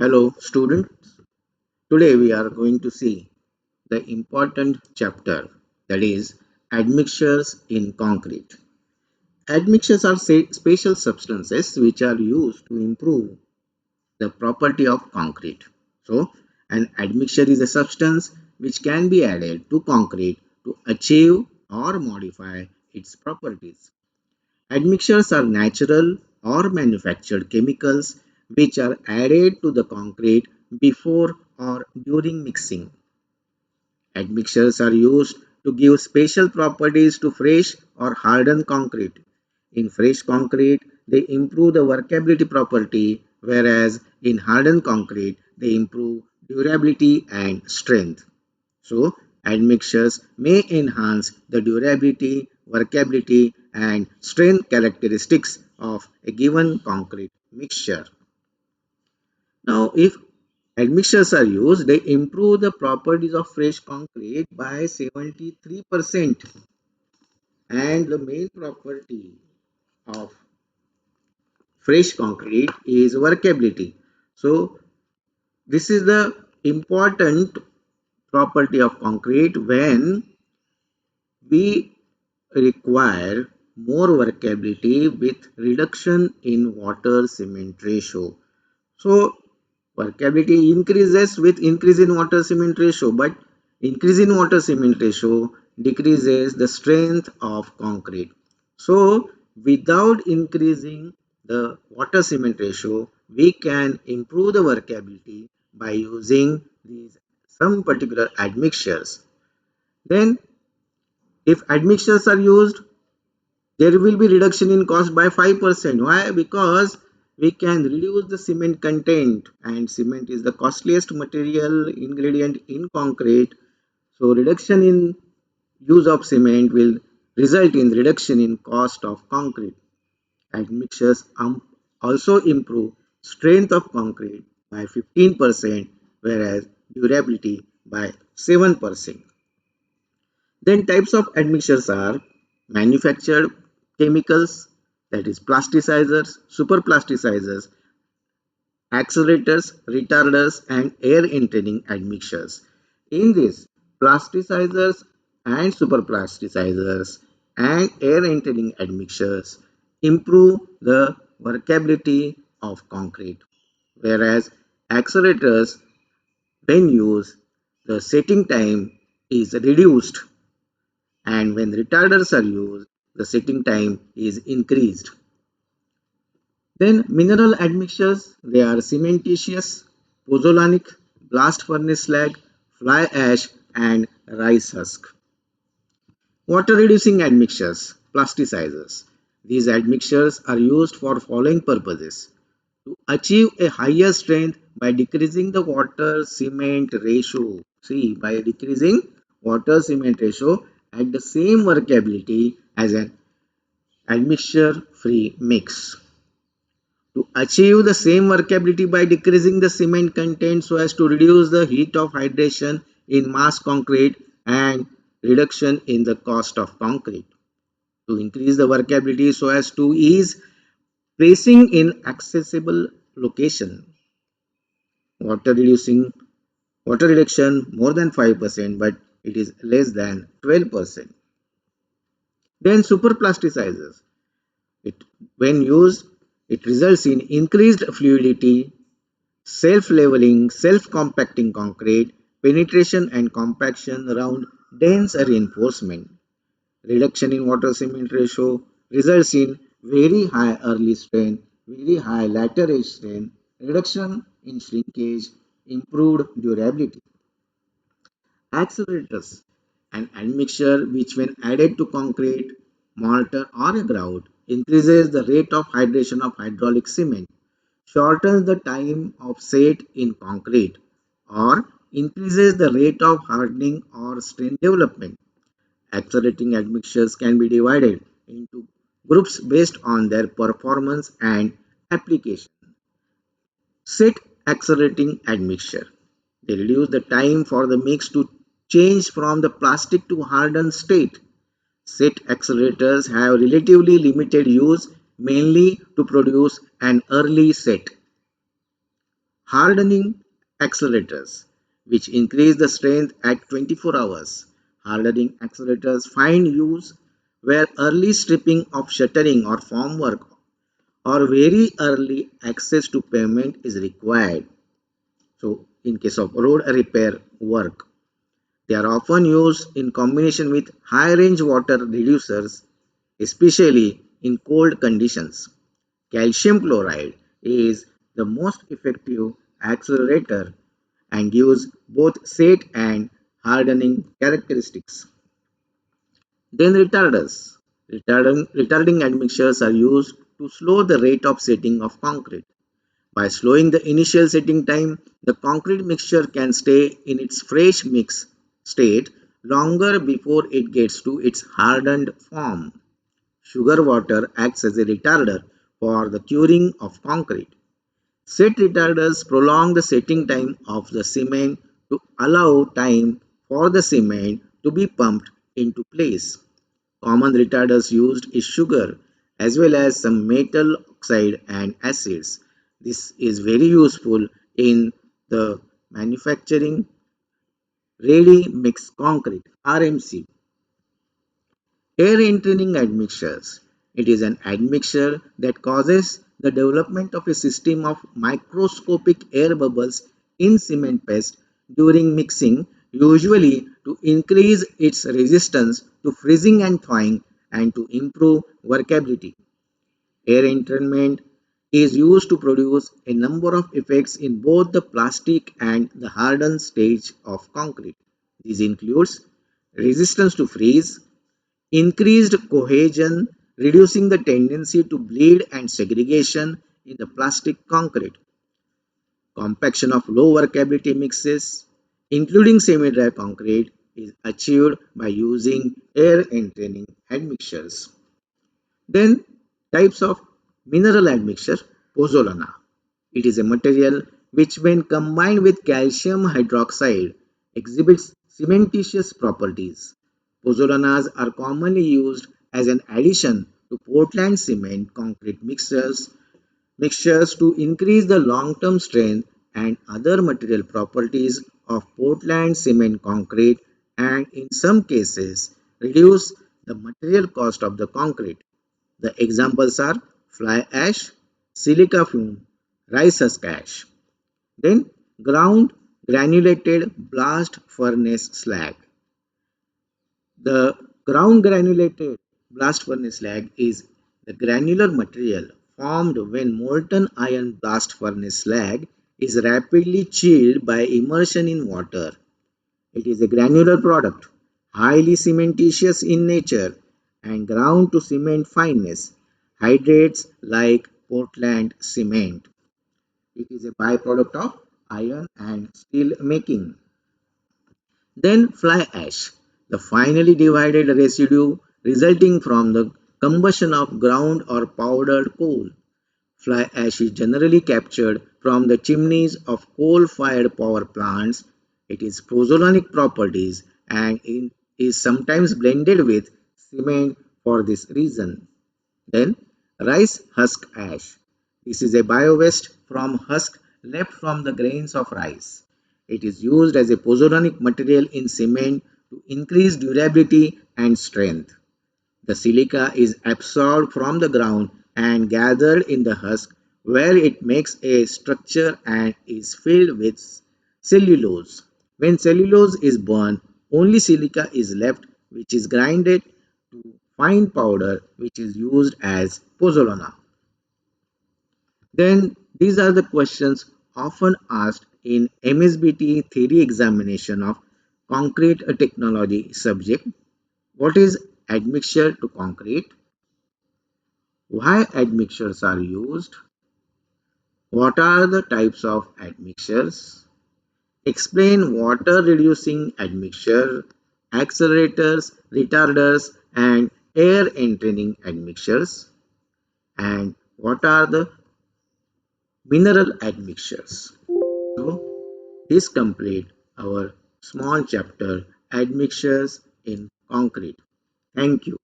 Hello, students. Today we are going to see the important chapter, that is admixtures in concrete. Admixtures are special substances which are used to improve the property of concrete. So, an admixture is a substance which can be added to concrete to achieve or modify its properties. Admixtures are natural or manufactured chemicals which are added to the concrete before or during mixing. Admixtures are used to give special properties to fresh or hardened concrete. In fresh concrete, they improve the workability property, whereas in hardened concrete, they improve durability and strength. So, admixtures may enhance the durability, workability, and strength characteristics of a given concrete mixture. Now, if admixtures are used, they improve the properties of fresh concrete by 73%. And the main property of fresh concrete is workability. So, this is the important property of concrete when we require more workability with reduction in water cement ratio. So workability increases with increase in water cement ratio, but increase in water cement ratio decreases the strength of concrete. So without increasing the water cement ratio, we can improve the workability by using these some particular admixtures. Then if admixtures are used, there will be reduction in cost by 5%. Why? Because we can reduce the cement content, and cement is the costliest material ingredient in concrete. So reduction in use of cement will result in reduction in cost of concrete. Admixtures also improve strength of concrete by 15%, whereas durability by 7%. Then types of admixtures are manufactured chemicals, that is plasticizers, superplasticizers, accelerators, retarders, and air entering admixtures. In this, plasticizers and superplasticizers and air entering admixtures improve the workability of concrete, whereas accelerators, when used, the setting time is reduced, and when retarders are used, the setting time is increased. Then mineral admixtures, they are cementitious, pozzolanic, blast furnace slag, fly ash, and rice husk. Water reducing admixtures, plasticizers. These admixtures are used for following purposes: to achieve a higher strength by decreasing the water cement ratio. See, by decreasing water cement ratio at the same workability as an admixture free mix. To achieve the same workability by decreasing the cement content so as to reduce the heat of hydration in mass concrete and reduction in the cost of concrete. To increase the workability so as to ease placing in accessible location. Water reducing water reduction more than 5%, but it is less than 12%. Then superplasticizers. It when used, it results in increased fluidity, self-leveling, self-compacting concrete, penetration and compaction around dense reinforcement. Reduction in water cement ratio results in very high early strain, very high later age strain, reduction in shrinkage, improved durability. Accelerators, an admixture which when added to concrete, mortar or a grout increases the rate of hydration of hydraulic cement, shortens the time of set in concrete, or increases the rate of hardening or strain development. Accelerating admixtures can be divided into groups based on their performance and application. Set accelerating admixture. They reduce the time for the mix to change from the plastic to hardened state. Set accelerators have relatively limited use, mainly to produce an early set. Hardening accelerators, which increase the strength at 24 hours. Hardening accelerators find use where early stripping of shuttering or formwork or very early access to pavement is required. So, in case of road repair work, they are often used in combination with high range water reducers, especially in cold conditions. Calcium chloride is the most effective accelerator and gives both set and hardening characteristics. Then retarders. Retarding admixtures are used to slow the rate of setting of concrete. By slowing the initial setting time, the concrete mixture can stay in its fresh mix state longer before it gets to its hardened form. Sugar water acts as a retarder for the curing of concrete. Set retarders prolong the setting time of the cement to allow time for the cement to be pumped into place. Common retarders used is sugar as well as some metal oxide and acids. This is very useful in the manufacturing ready mix concrete RMC. Air entering admixtures. It is an admixture that causes the development of a system of microscopic air bubbles in cement paste during mixing, usually to increase its resistance to freezing and thawing and to improve workability. Air entrainment is used to produce a number of effects in both the plastic and the hardened stage of concrete. This includes resistance to freeze, increased cohesion, reducing the tendency to bleed and segregation in the plastic concrete, compaction of low workability mixes, including semi-dry concrete, is achieved by using air entraining admixtures. Then types of mineral admixture, pozzolana. It is a material which when combined with calcium hydroxide exhibits cementitious properties. Pozzolanas are commonly used as an addition to Portland cement concrete mixtures to increase the long-term strength and other material properties of Portland cement concrete and in some cases reduce the material cost of the concrete. The examples are fly ash, silica fume, rice husk ash. Then ground granulated blast furnace slag. The ground granulated blast furnace slag is the granular material formed when molten iron blast furnace slag is rapidly chilled by immersion in water. It is a granular product, highly cementitious in nature and ground to cement fineness, hydrates like Portland cement. It is a byproduct of iron and steel making. Then fly ash, the finely divided residue resulting from the combustion of ground or powdered coal. Fly ash is generally captured from the chimneys of coal-fired power plants. It is pozzolanic properties and is sometimes blended with cement for this reason. Then rice husk ash. This is a biowaste from husk left from the grains of rice. It is used as a pozzolanic material in cement to increase durability and strength. The silica is absorbed from the ground and gathered in the husk where it makes a structure and is filled with cellulose. When cellulose is burned, only silica is left which is grinded to fine powder which is used as pozzolana. Then these are the questions often asked in MSBT theory examination of concrete technology subject. What is admixture to concrete? Why admixtures are used? What are the types of admixtures? Explain water reducing admixture, accelerators, retarders, and air entraining admixtures. And what are the mineral admixtures? So, this complete our small chapter admixtures in concrete. Thank you.